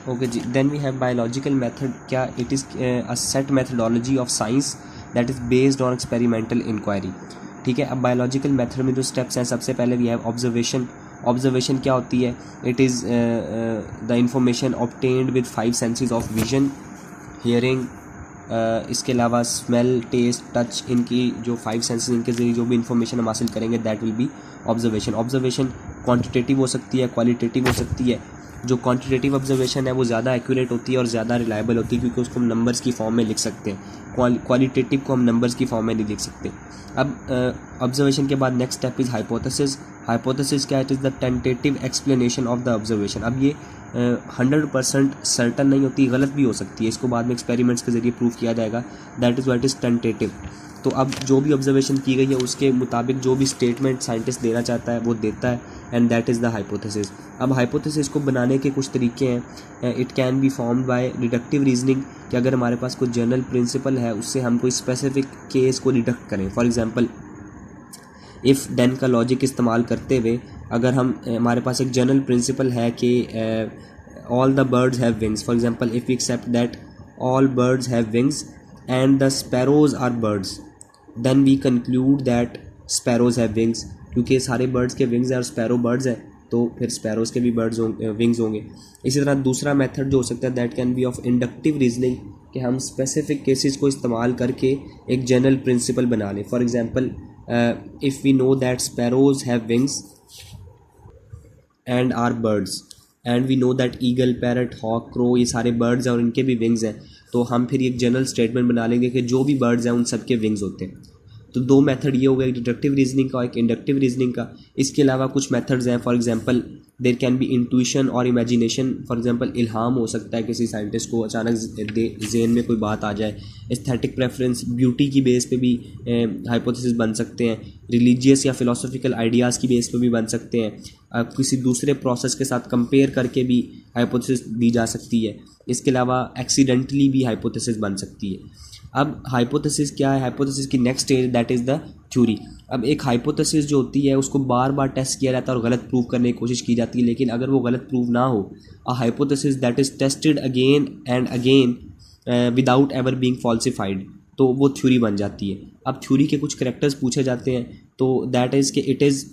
Okay जी, then we have biological method. क्या it is a set methodology of science that is based on experimental inquiry. ठीक है, अब biological method में जो स्टेप्स हैं, सबसे पहले वी हैव ऑब्जर्वेशन. ऑब्जर्वेशन क्या होती है? It is the information obtained with 5 senses of vision, hearing, इसके अलावा स्मेल, टेस्ट, टच, इनकी जो 5 सेंसेस, इनके ज़रिए जो भी इन्फॉर्मेशन हम हासिल करेंगे that will be observation. Observation quantitative हो सकती है, क्वालिटेटिव हो सकती है. जो क्वांटिटेटिव ऑब्जर्वेशन है वो ज़्यादा एक्यूरेट होती है और ज़्यादा रिलायबल होती है, क्योंकि उसको हम नंबर्स की फॉर्म में लिख सकते हैं. क्वालिटेटिव को हम नंबर्स की फॉर्म में नहीं लिख सकते. अब ऑब्जर्वेशन के बाद next step is hypothesis. Hypothesis क्या है? It is the tentative explanation of the observation. अब ये 100% सर्टन नहीं होती, गलत भी हो सकती है. इसको बाद में एक्सपेरिमेंट्स के ज़रिए प्रूव किया जाएगा. That is what is tentative. तो अब जो भी ऑब्जर्वेशन की गई है उसके मुताबिक जो भी स्टेटमेंट साइंटिस्ट देना चाहता है वो देता है, and that is the hypothesis. अब हाइपोथेसिस को बनाने के कुछ तरीके हैं. It can be formed by deductive reasoning, कि अगर हमारे पास कोई जनरल प्रिंसिपल है उससे हम कोई स्पेसिफिक केस को डिडक्ट करें. फॉर एग्जांपल, इफ़ देन का लॉजिक इस्तेमाल करते हुए अगर हमारे पास एक जनरल प्रिंसिपल है कि all the birds have wings. For example, if we accept that all birds have wings and the sparrows are birds, then we conclude that sparrows have wings. क्योंकि सारे बर्ड्स के विंग्स हैं और sparrow birds हैं, तो फिर sparrows के भी विंग्स होंगे. इसी तरह दूसरा मेथड जो हो सकता है that can be of inductive reasoning, कि हम स्पेसिफिक केसेस को इस्तेमाल करके एक जनरल प्रिंसिपल बना लें. For example, if we know that sparrows have wings and are birds, and we know that eagle, parrot, hawk, crow ये सारे birds हैं और इनके भी wings हैं, तो हम फिर एक जनरल स्टेटमेंट बना लेंगे कि जो भी birds हैं उन सब के wings होते हैं. तो दो मेथड ये हो गया, एक डिडक्टिव रीजनिंग का और एक इंडक्टिव रीजनिंग का. इसके अलावा कुछ मेथड्स हैं. For example, there can be intuition और इमेजिनेशन. फॉर एग्जांपल, इल्हाम हो सकता है किसी साइंटिस्ट को, अचानक ज़हन में कोई बात आ जाए. एस्थेटिक प्रेफरेंस, ब्यूटी की बेस पे भी हाइपोथेसिस बन सकते हैं. रिलीजियस या फिलोसॉफिकल आइडियाज़ की बेस पे भी बन सकते हैं. किसी दूसरे प्रोसेस के साथ कंपेयर करके भी हाइपोथेसिस दी जा सकती है. इसके अलावा एक्सीडेंटली भी हाइपोथेसिस बन सकती है. अब हाइपोथेसिस क्या है? हाइपोथेसिस की next stage that is the theory. अब एक हाइपोथेसिस जो होती है उसको बार बार टेस्ट किया जाता है और गलत प्रूव करने की कोशिश की जाती है, लेकिन अगर वो गलत प्रूव ना हो, a hypothesis that is tested again and again without ever being falsified, तो वो थ्योरी बन जाती है. अब थ्योरी के कुछ करैक्टर्स पूछे जाते हैं, तो दैट इज़ कि इट इज़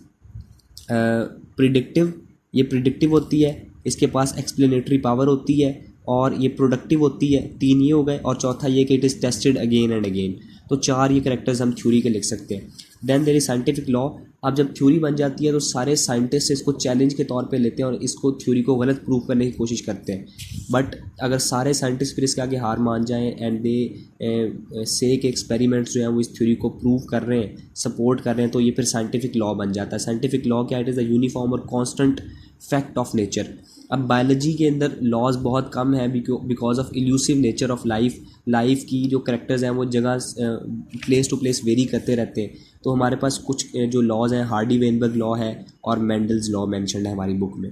प्रिडिक्टिव. ये प्रिडिक्टिव होती है, इसके पास एक्सप्लेनेटरी पावर होती है, और ये प्रोडक्टिव होती है. 3 ये हो गए, और चौथा ये कि it is tested again and again. तो 4 ये करैक्टर्स हम थ्योरी के लिख सकते हैं. Then there is scientific law. अब जब थ्योरी बन जाती है तो सारे साइंटिस्ट इसको चैलेंज के तौर पे लेते हैं और इसको थ्योरी को गलत प्रूव करने की कोशिश करते हैं. बट अगर सारे साइंटिस्ट फिर इसके आगे हार मान जाएं एंड दे से के एक्सपेरिमेंट्स जो हैं वो इस थ्योरी को प्रूव कर रहे हैं, सपोर्ट कर रहे हैं, तो ये फिर साइंटिफिक लॉ बन जाता है. साइंटिफिक लॉ क्या? इट इज़ द यूनिफॉर्म और कॉन्स्टेंट फैक्ट ऑफ नेचर. अब बायोलॉजी के अंदर लॉज बहुत कम है because of elusive nature of life की जो करैक्टर्स हैं वो जगह प्लेस टू प्लेस वेरी करते रहते हैं. तो हमारे पास कुछ जो लॉज हैं, हार्डी वेनबर्ग लॉ है और मेंडल्स लॉ मेंशन्ड है हमारी बुक में.